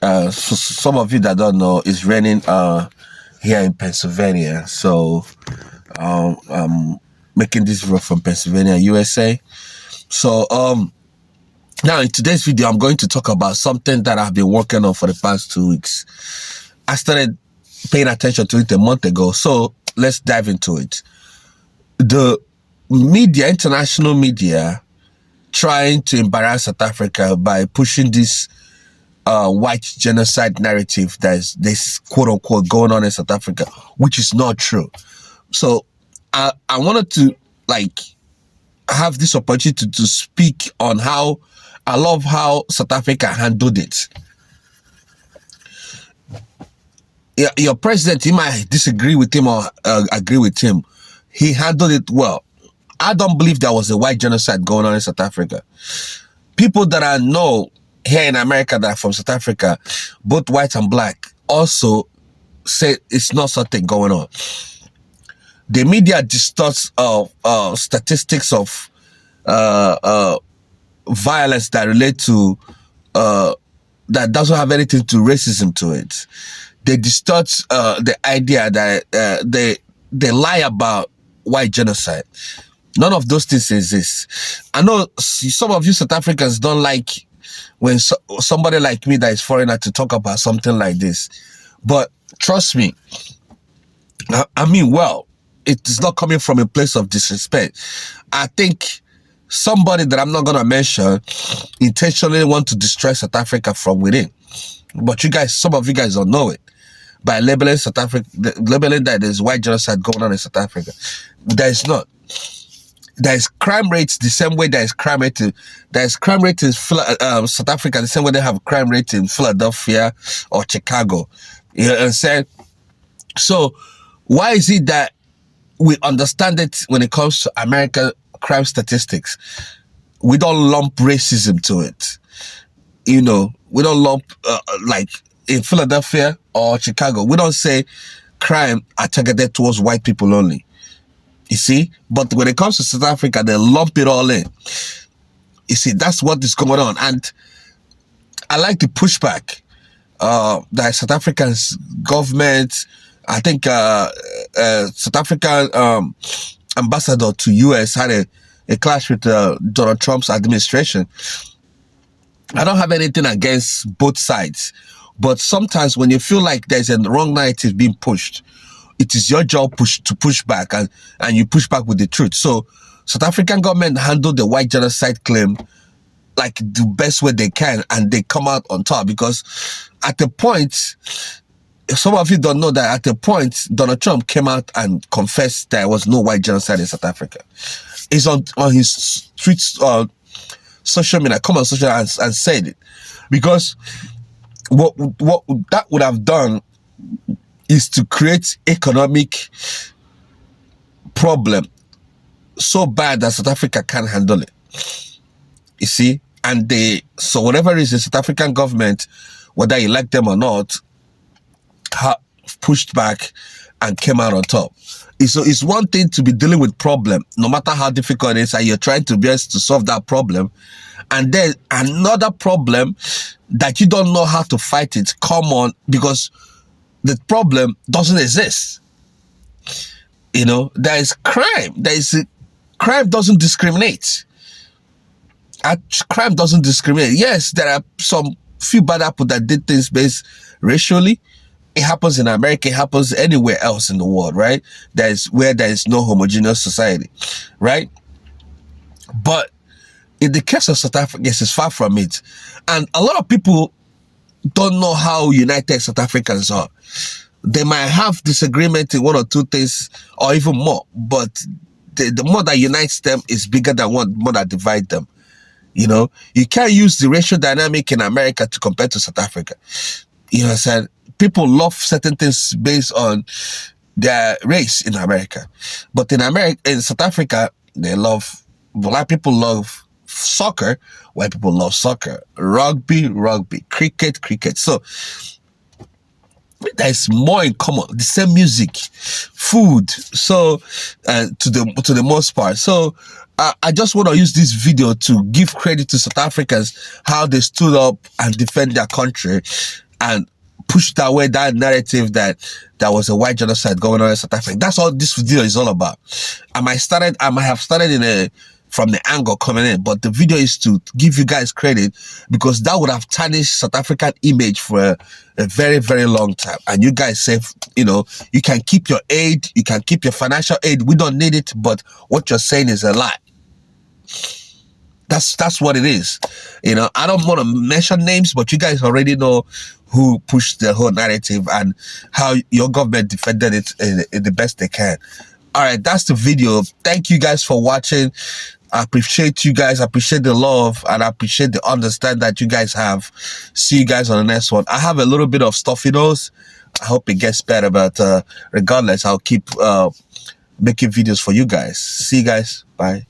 For some of you that don't know, it's raining here in Pennsylvania. So I'm making this video from Pennsylvania, USA. So now in today's video, I'm going to talk about something that I've been working on for the past 2 weeks. I started paying attention to it a month ago. So let's dive into it. The media, international media, trying to embarrass South Africa by pushing this white genocide narrative that is this quote unquote going on in South Africa, which is not true. So I wanted to have this opportunity to speak on how I love how South Africa handled it. Your president, you might disagree with him or agree with him. He handled it well. I don't believe there was a white genocide going on in South Africa. People that I know here in America that are from South Africa, both white and black, also say it's not something going on. The media distorts statistics of violence that relate to that doesn't have anything to racism to it. They distort the idea that they lie about white genocide. None of those things exist. I know some of you South Africans don't like when somebody like me that is foreigner to talk about something like this. But trust me, I mean, well, it is not coming from a place of disrespect. I think somebody that I'm not going to mention intentionally want to destroy South Africa from within. But you guys, some of you guys don't know it. By labeling South Africa, labeling that there's white genocide going on in South Africa. There is not. There is crime rates the same way there is crime rate in South Africa, the same way they have crime rate in Philadelphia or Chicago. You know what I'm saying? So why is it that we understand it when it comes to American crime statistics? We don't lump racism to it. You know, we don't lump, like in Philadelphia or Chicago, we don't say crime are targeted towards white people only. You see? But when it comes to South Africa, they lump it all in. You see, that's what is going on. And I like the pushback that South Africa's government, I think South African ambassador to US had a clash with Donald Trump's administration. I don't have anything against both sides. But sometimes when you feel like there's a wrong narrative being pushed, it is your job to push back, and you push back with the truth. So South African government handled the white genocide claim like the best way they can, and they come out on top, because at the point, some of you don't know that at the point, Donald Trump came out and confessed there was no white genocide in South Africa. It's on his tweets, social media, come on social and said it. Because what that would have done is to create economic problem so bad that South Africa can't handle it. You see? And so whatever is the South African government, whether you like them or not, pushed back and came out on top. It's one thing to be dealing with problem, no matter how difficult it is, and you're trying to be able to solve that problem. And then another problem that you don't know how to fight it come on, because the problem doesn't exist. You know, there is crime. Crime doesn't discriminate. Crime doesn't discriminate. Yes, there are some few bad apples that did things based racially. It happens in America. It happens anywhere else in the world, right? Where there is no homogeneous society, right? But in the case of South Africa, yes, it's far from it. And a lot of people don't know how united South Africans are. They might have disagreement in one or two things or even more, but the more that unites them is bigger than more that divides them. You know, you can't use the racial dynamic in America to compare to South Africa. You know what I'm saying? People love certain things based on their race in America. But in South Africa, black people love soccer, white people love soccer, rugby, cricket. So there is more in common, the same music, food. So to the most part. So I just want to use this video to give credit to South Africans, how they stood up and defend their country. and pushed away that narrative that there was a white genocide going on in South Africa. That's all this video is all about. I might have started from the angle coming in, but the video is to give you guys credit, because that would have tarnished South African image for a very, very long time. And you guys say, you know, you can keep your aid, you can keep your financial aid, we don't need it, but what you're saying is a lie. That's what it is. You know, I don't want to mention names, but you guys already know who pushed the whole narrative and how your government defended it in the best they can. All right, that's the video. Thank you guys for watching. I appreciate you guys. I appreciate the love, and I appreciate the understanding that you guys have. See you guys on the next one. I have a little bit of stuffy nose. I hope it gets better, but regardless, I'll keep making videos for you guys. See you guys. Bye.